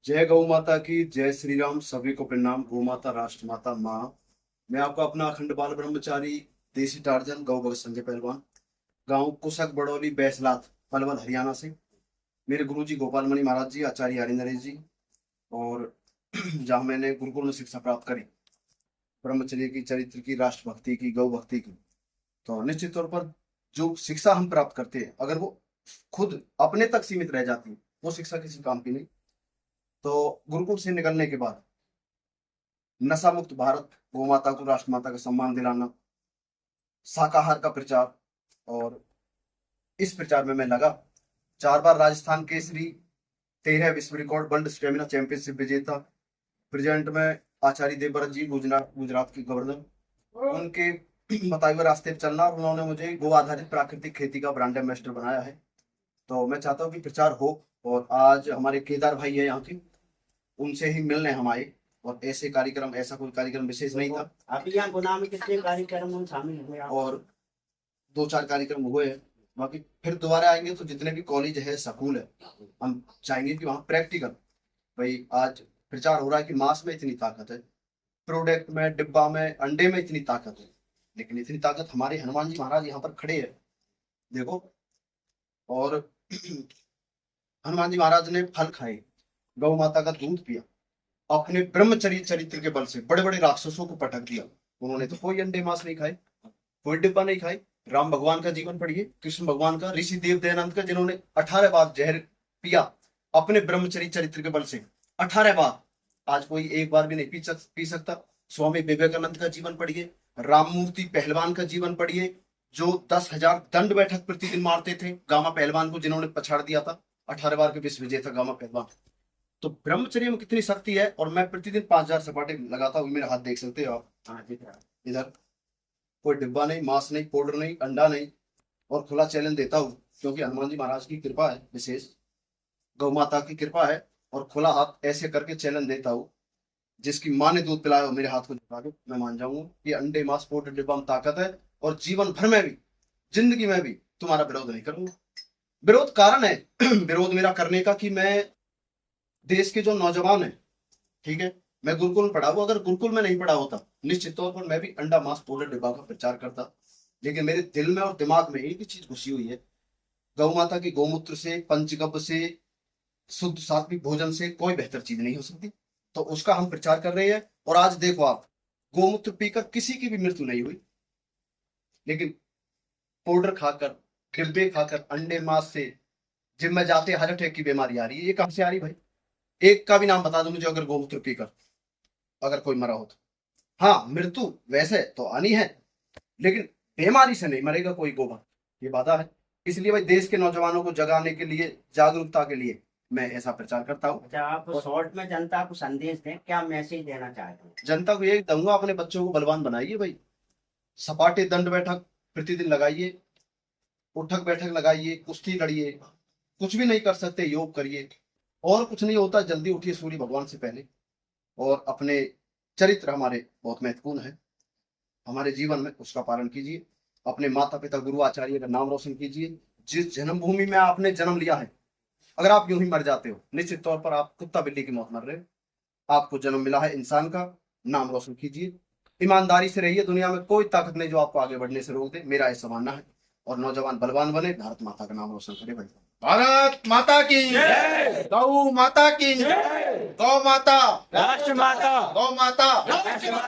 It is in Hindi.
जय गौ माता की जय श्री राम। सभी को प्रणाम। गौ माता राष्ट्र माता माँ। मैं आपका अपना अखंड बाल ब्रह्मचारी देसी टार्जन गौ भगत संजय पहलवान, गांव कुशक बड़ौली बैसलात पलवल हरियाणा से। मेरे गुरुजी गोपाल मणि महाराज जी, आचार्य हरि नरेश जी, और जहाँ मैंने गुरुकुल में शिक्षा प्राप्त करी ब्रह्मचर्य की, चरित्र की, राष्ट्रभक्ति की, गौ भक्ति की, तो निश्चित तौर पर जो शिक्षा हम प्राप्त करते हैं अगर वो खुद अपने तक सीमित रह जाती है वो शिक्षा किसी काम की नहीं। तो गुरुकुल से निकलने के बाद नशा मुक्त भारत, गौ माता को राष्ट्र माता का सम्मान दिलाना, शाकाहार का प्रचार, और इस प्रचार में मैं लगा। 4 बार राजस्थान केसरी, 13 विश्व रिकॉर्ड वर्ल्ड स्टेमिना चैंपियनशिप विजेता, प्रेजेंट में आचार्य देवव्रत जी गुजरात गुजरात के गवर्नर, उनके बताए हुए रास्ते पर चलना, और उन्होंने मुझे गो आधारित प्राकृतिक खेती का ब्रांड एम्बेसडर बनाया है। तो मैं चाहता हूँ कि प्रचार हो, और आज हमारे केदार भाई है यहाँ के, उनसे ही मिलने हम आए। और ऐसे कार्यक्रम, ऐसा कोई कार्यक्रम विशेष नहीं था। अभी यहाँ गुना में कितने कार्यक्रम में शामिल हुए आप? और 2-4 कार्यक्रम हुए हैं। बाकी फिर दोबारा आएंगे तो जितने भी कॉलेज है, स्कूल है, हम चाहेंगे कि वहाँ प्रैक्टिकल, भाई आज प्रचार हो रहा है कि मांस में इतनी ताकत है, प्रोडक्ट में, डिब्बा में, अंडे में इतनी ताकत है, लेकिन इतनी ताकत हमारे हनुमान जी महाराज यहाँ पर खड़े हैं, देखो। और हनुमान जी महाराज ने फल खाए, गौ माता का दूध पिया, अपने ब्रह्मचर्य चरित्र के बल से बड़े बड़े राक्षसों को पटक दिया। उन्होंने तो कोई अंडे मांस नहीं खाए, कोई डिब्बा नहीं खाई। राम भगवान का जीवन पढ़िए, कृष्ण भगवान का, ऋषि देव दयानंद का, जिन्होंने 18 बार जहर पिया अपने ब्रह्मचर्य चरित्र के बल से, 18 बार। आज कोई एक बार भी नहीं पी सकता। स्वामी विवेकानंद का जीवन पढ़िए, राममूर्ति पहलवान का जीवन पढ़िए, जो 10,000 दंड बैठक प्रतिदिन मारते थे, गामा पहलवान को जिन्होंने पछाड़ दिया था, 18 बार के विश्व विजेता गामा पहलवान। तो ब्रह्मचर्य में कितनी शक्ति है। और मैं प्रतिदिन 5,000 सपाटे लगाता हूँ, मेरे हाथ देख सकते हो आप। हाँ, दिख रहा है। इधर कोई डिब्बा नहीं, मांस नहीं, पाउडर नहीं, अंडा नहीं, और खुला चैलेंज देता हूँ, क्योंकि हनुमान जी महाराज की कृपा है, विशेष गौ माता की कृपा है। और खुला हाथ ऐसे करके चैलेंज देता हूँ, जिसकी माँ ने दूध पिलाया हो मेरे हाथ को झुका दो, मैं मान जाऊंगा कि अंडे, मांस, पाउडर, डिब्बा में ताकत है। और जीवन भर में भी, जिंदगी में भी तुम्हारा विरोध नहीं करूंगा। विरोध कारण है विरोध मेरा करने का कि मैं देश के जो नौजवान है, ठीक है, मैं गुरुकुल में पढ़ा हुआ, अगर गुरुकुल में नहीं पढ़ा होता निश्चित तौर पर मैं भी अंडा, मांस, पाउडर, डिब्बा का प्रचार करता। लेकिन मेरे दिल में और दिमाग में एक ही चीज घुसी हुई है, गौ माता की गौमूत्र से, पंचगव्य से, शुद्ध सात्विक भोजन से कोई बेहतर चीज नहीं हो सकती। तो उसका हम प्रचार कर रहे हैं। और आज देखो आप, गौमूत्र पीकर किसी की भी मृत्यु नहीं हुई, लेकिन पाउडर खाकर, डिब्बे खाकर, अंडे, मांस से जिम में जाते हार्ट अटैक की बीमारी आ रही है। ये कहां से आ रही भाई? एक का भी नाम बता दो मुझे, अगर गौमूत्र पीकर अगर कोई मरा हो तो। हाँ, मृत्यु वैसे तो आनी है, लेकिन बीमारी से नहीं मरेगा कोई गोबर, ये वादा है। इसलिए भाई देश के नौजवानों को जगाने के लिए, जागरूकता के लिए मैं ऐसा प्रचार करता हूँ। अच्छा, आप शॉर्ट में जनता को संदेश दें, क्या मैसेज देना चाहते हैं? जनता को यही दूंगा, अपने बच्चों को बलवान बनाइए भाई। सपाटे, दंड बैठक प्रतिदिन लगाइए, उठक बैठक लगाइए, कुश्ती लड़िए, कुछ भी नहीं कर सकते योग करिए, और कुछ नहीं होता, जल्दी उठिए सूर्य भगवान से पहले। और अपने चरित्र हमारे बहुत महत्वपूर्ण है, हमारे जीवन में उसका पालन कीजिए। अपने माता पिता, गुरु, आचार्य का नाम रोशन कीजिए। जिस जन्मभूमि में आपने जन्म लिया है, अगर आप यूं ही मर जाते हो, निश्चित तौर पर आप कुत्ता बिल्ली की मौत मर रहे हो। आपको जन्म मिला है इंसान का, नाम रोशन कीजिए, ईमानदारी से रहिए। दुनिया में कोई ताकत नहीं जो आपको आगे बढ़ने से रोक दे, मेरा ऐसा मानना है। और नौजवान बलवान बने, भारत माता का नाम रोशन करे भाई। भारत माता की जय, गौ माता की जय, गौ माता राष्ट्र माता, गौ माता।